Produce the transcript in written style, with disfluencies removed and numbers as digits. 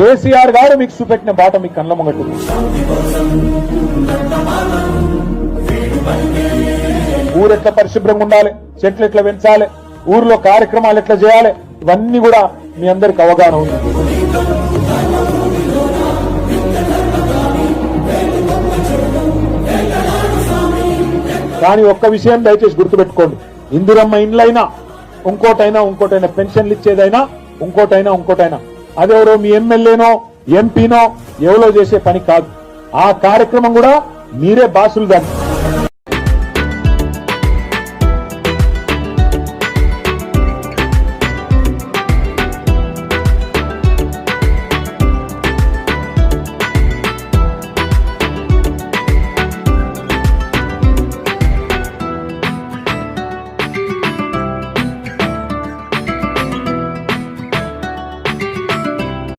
కేసీఆర్ గారు మీకు చూపెట్టిన బాట మీ కళ్ళ ముంగట్టు. ఊరు ఎట్లా పరిశుభ్రంగా ఉండాలి, చెట్లు ఎట్లా పెంచాలి, ఊర్లో కార్యక్రమాలు ఎట్లా చేయాలి, ఇవన్నీ కూడా మీ అందరికి అవగాహన ఉంది. కానీ ఒక్క విషయం దయచేసి గుర్తుపెట్టుకోండి, ఇందిరమ్మ ఇండ్లైనా ఇంకోటైనా పెన్షన్లు ఇచ్చేదైనా ఇంకోటైనా అదెవరో మీ ఎమ్మెల్యేనో ఎంపీనో ఎవరో చేసే పని కాదు. ఆ కార్యక్రమం కూడా మీరే బాసులు దాన్ని.